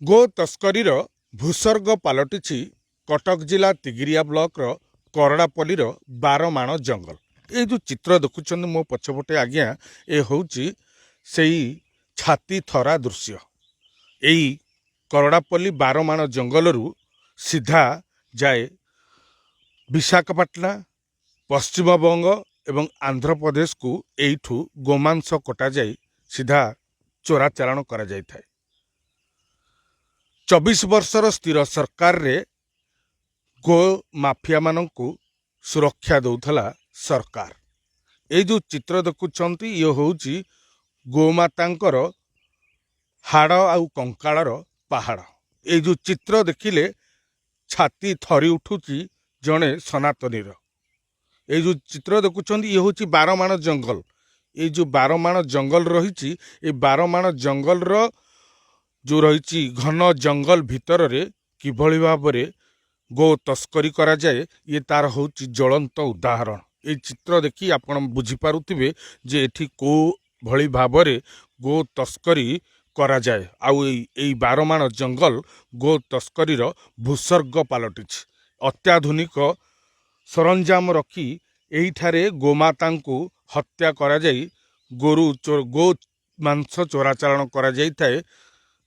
गो तस्करीर भूस्वर्ग पलटिछि कटक जिला तिगिरिया ब्लॉक रो करड़ापल्लीर 12 जंगल। ये जो चित्र देखुं मो पछपटे आज्ञा ये हूँ से छाती थरा दृश्य। यही करड़ापल्ली 12 जंगल सीधा जाए विशाखापाटना पश्चिमबंग एवं आंध्र प्रदेश को एठू गोमांस कटा जाए सीधा चोराचालाण करा जाय थाए। 24 वर्षर स्थिर सरकार रे गो माफिया मानंकु सुरक्षा दौथला सरकार। ये जो चित्र देखुंत ये हूँ गोमातांकर हाड़ आउ कंकाळर पहाड़। ये जो चित्र देखिले छाती थरी उठुची जड़े सनातनीर। ये जो चित्र देखुं ये हूँ 12 जंगल। ये जो 12 जंगल रही 12 जंगल रो जो रही घन जंगल भितर रे किभली भाबरे गो तस्करी करा जाए ये तार हूँ ज्वलंत उदाहरण। ये चित्र देखी आपण बुझीपारुथिबे जे एठी को भली भाबरे गो तस्करी करा जाए। आउ एई 12 जंगल गो तस्करीर भूस्वर्ग पलटिछि। अत्याधुनिक सरंजाम रखी एहिठारे गोमातांकु हत्या करा जाई गो मांस चोराचालाण करा जाई थाए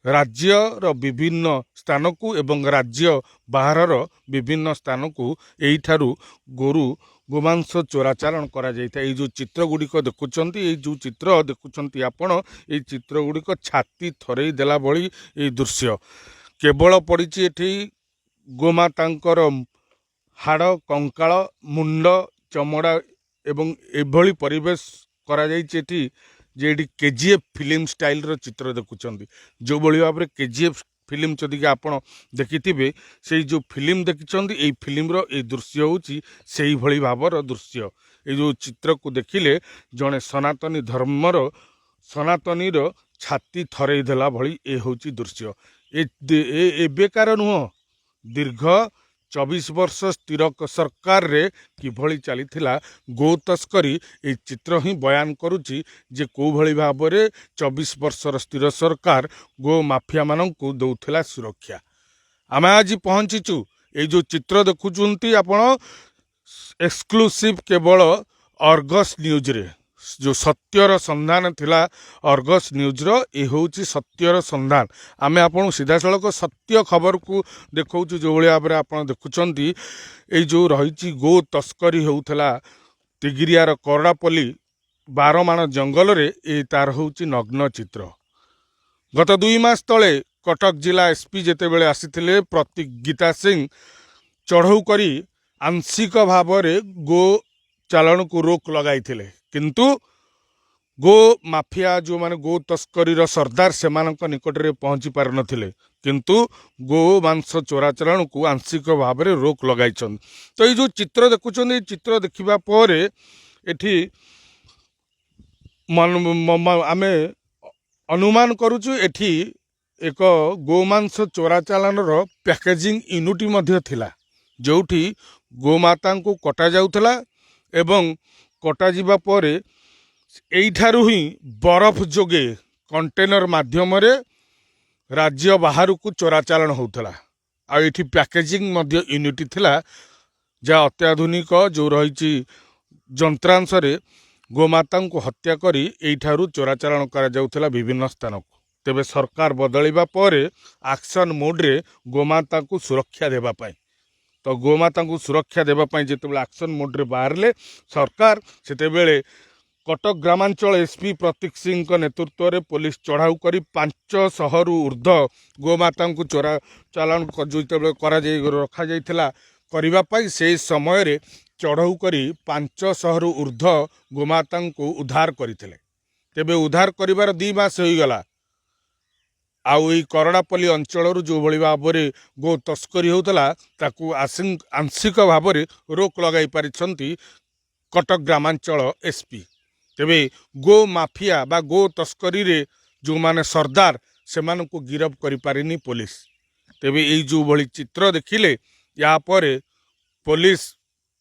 राज्यर विभिन्न स्थान को एवं राज्य बाहर विभिन्न स्थान को एठारू गोमांस चोराचालाण करा जाई थाए। जो चित्र गुड़िक देखुंत जो चित्र देखुंत आपण ये चित्र गुड़िक छाती थरई देला भली ये दृश्य। केवल पड़ी एठी गोमातांकर हाड़ कंकाळ मुंड चमड़ा एवं एभली परिवेश करा जाइछि एठी जे केजीएफ फिल्म स्टाइल रो चित्र देखुंत। जो भली भाव में केजीएफ फिल्म जदि आपण देखिथिबे से जो फिल्म देखिछंत ये फिल्म रो ये दृश्य होची सेही भली भावर दृश्य। ये जो चित्र को देखिले जड़े सनातनी धर्मर सनातनीर छाती थरई देला भली ये होची दृश्य। एबेकार नुह दीर्घ 24 वर्ष स्थिर सरकार रे किभली चलीथिला गो तस्करी ये चित्र ही बयान करुची जे को भली भाबरे 24 वर्षर स्थिर सरकार गो माफिया मानंकु दौथिला सुरक्षा। आमे आज पहुंचीचु ये जो चित्र देखुचुंती आपण एक्सक्लूसिव केवल अर्गस न्यूज रे जो सत्यर संधान थिला अर्गस न्यूज रो ये होची सत्यर संधान। आमे आपण सीधा सड़क सत्य खबर को देखौचु जो भली भाबरे आपण देखुचंती ये जो रही गो तस्करी होउथला तिगिरियार करड़ापल्ली 12 जंगल रे ये तार होची नग्न चित्र। गत 2 मास तले कटक जिला एसपी जेतेबेले आसीथिले प्रतिज्ञा सिंह चढ़ऊ करी आंशिक भावरे गो चालाण को रोक लगाइथिले किंतु गो माफिया जो माने गो तस्करीर सरदार से निकट में पहुँची पार नथिले किंतु गो मांस चोराचालाण को आंशिक भाव में रोक लगाई। तो ये जो चित्र देखुं चित्र देखा पर एठी आमे अनुमान करुचु एठी एक गोमांस चोराचालाण पैकेजिंग यूनिट मध्य थिला जोठी गोमाता को कटा जाउथला एवं कटा जिबा परे एइठारु ही बरफ जोगे कंटेनर माध्यम रे राज्य बाहर को चोराचालाण होउथला। आ एठी पैकेजिंग मध्य यूनिट थिला जा अत्याधुनिक जो रही जंत्रांश रे गोमाता को हत्या करी एइठारु चोराचालाण करा जाउथला विभिन्न स्थान को। तेबे सरकार बदलिबा परे एक्शन मोड रे गोमाता को सुरक्षा देबा पाई तो गोमाता को सुरक्षा देवाई जिते एक्शन मोड रे बाहरले सरकार सेतेबेले कटक ग्रामांचल एसपी प्रतीक सिंह नेतृत्व में पुलिस चढ़ाऊ कर 500 रु ऊर्ध गोमाता को चोरा चालाण जो रखा जाइथिला करने से समय रे चढ़ाऊ कर 500 रु ऊर्ध गोमाता को उद्धार करते। तेबे उद्धार कर 2 मास हो गला आउ ई करड़ापल्ली अंचल जो भली भाव में गो तस्करी होता ताकू आंशिक भाव में रोक लगाई पारिछंती कटक ग्रामांचल एसपी। तेबे गो माफिया बा गो तस्करी रे जो माने सरदार से को गिरफ करि पारिनी पुलिस। तेबे ये जो भली चित्र देखिले या परे पुलिस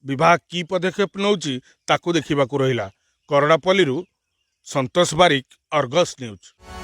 विभाग की पदक्षेप नौची ताकू देखिबाकू रहिला। करड़ापल्ली संतोष बारिक, अर्गस न्यूज।